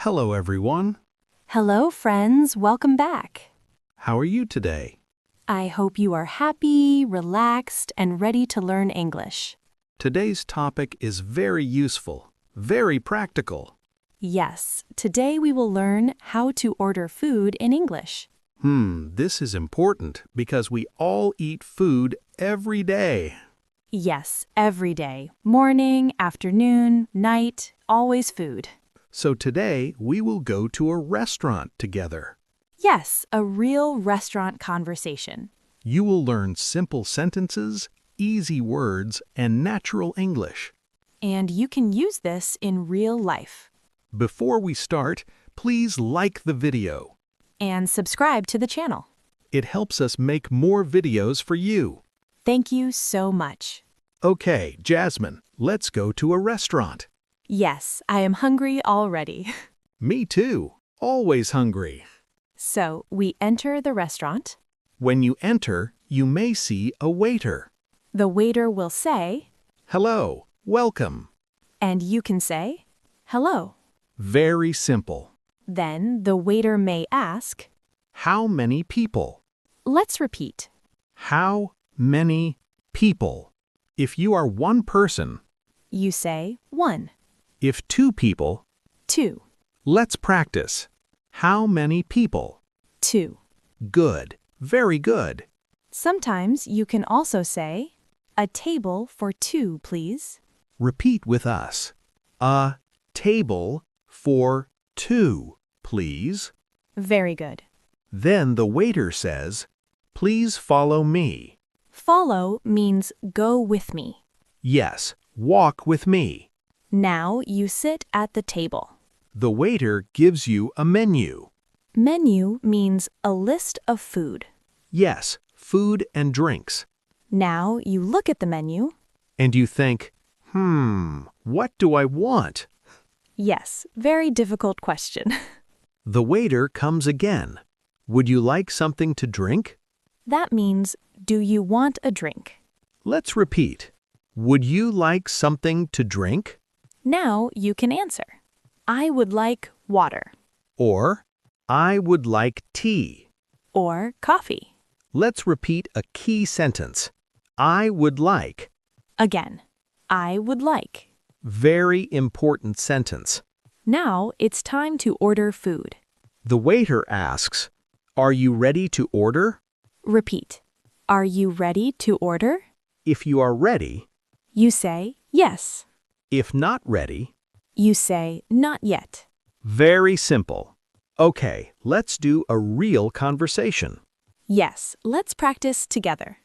Hello, everyone. Hello, friends. Welcome back. How are you today? I hope you are happy, relaxed, and ready to learn English. Today's topic is very useful, very practical. Yes, today we will learn how to order food in English. This is important because we all eat food every day. Yes, every day. Morning, afternoon, night, always food. So today we will go to a restaurant together. Yes, a real restaurant conversation. You will learn simple sentences, easy words, and natural English. And you can use this in real life. Before we start, please like the video. And subscribe to the channel. It helps us make more videos for you. Thank you so much. Okay, Jasmine, let's go to a restaurant. Yes, I am hungry already. Me too, always hungry. So, we enter the restaurant. When you enter, you may see a waiter. The waiter will say, Hello, welcome. and you can say, hello. Very simple. Then the waiter may ask, How many people? let's repeat. How many people? If you are one person, You say 1, if two people, 2, let's practice. How many people? 2. Good, very good. Sometimes you can also say, a table for 2, please. Repeat with us. A table for 2, please. Very good. Then the waiter says, Please follow me. Follow means go with me. Yes, walk with me. Now you sit at the table. The waiter gives you a menu. Menu means a list of food. Yes, food and drinks. Now you look at the menu. And you think, what do I want? Yes, very difficult question. The waiter comes again. Would you like something to drink? That means, do you want a drink? Let's repeat. Would you like something to drink? Now you can answer. I would like water. Or, I would like tea. Or coffee. Let's repeat a key sentence. I would like. Again, I would like. Very important sentence. Now it's time to order food. The waiter asks, Are you ready to order? Repeat. Are you ready to order? If you are ready, You say yes. if not ready, You say not yet. very simple. Okay, let's do a real conversation. Yes, let's practice together.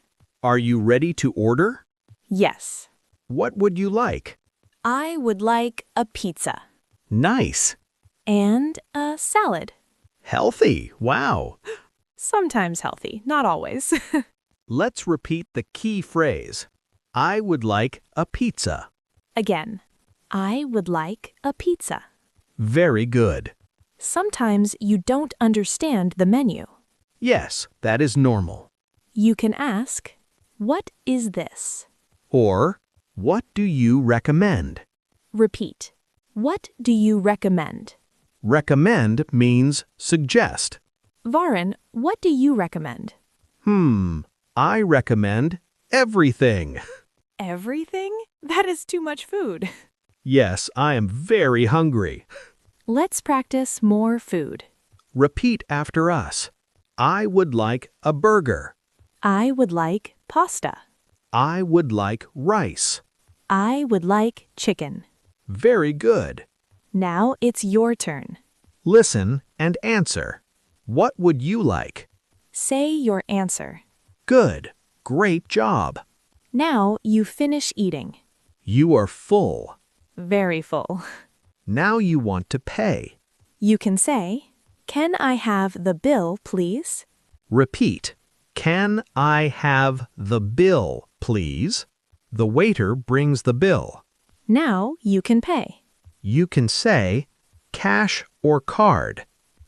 Are you ready to order? Yes. What would you like? I would like a pizza. Nice. And a salad. Healthy. Wow. Sometimes healthy, not always. Let's repeat the key phrase. I would like a pizza. Again, I would like a pizza. Very good. Sometimes you don't understand the menu. Yes, that is normal. You can ask, what is this? Or, what do you recommend? Repeat. What do you recommend? Recommend means suggest. Varan, what do you recommend? I recommend everything. Everything? That is too much food. Yes, I am very hungry. Let's practice more food. Repeat after us. I would like a burger. I would like pasta. I would like rice. I would like chicken. Very good. Now it's your turn. Listen and answer. What would you like? Say your answer. Good. Great job. Now you finish eating. You are full. Very full. Now you want to pay. You can say, can I have the bill, please? Repeat. Can I have the bill, please? The waiter brings the bill. Now you can pay. You can say, cash or card,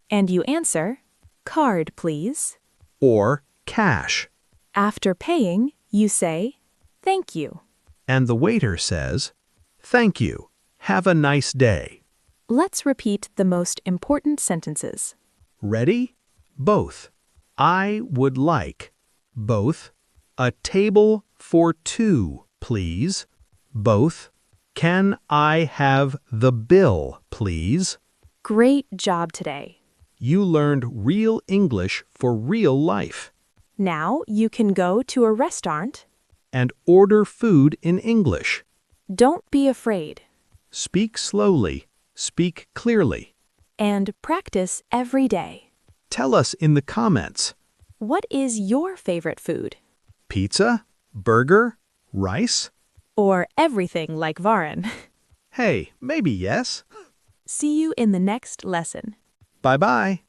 And you answer, card, please. or cash. After paying, you say, thank you. And the waiter says, thank you. Have a nice day. Let's repeat the most important sentences. Ready? Both. I would like. Both. A table for two, please. Both. Can I have the bill, please? Great job today. You learned real English for real life. Now you can go to a restaurant. And order food in English. Don't be afraid. Speak slowly. Speak clearly. And practice every day. Tell us in the comments. What is your favorite food? Pizza? Burger? Rice? Or everything like Varan. Hey, maybe yes. See you in the next lesson. Bye-bye.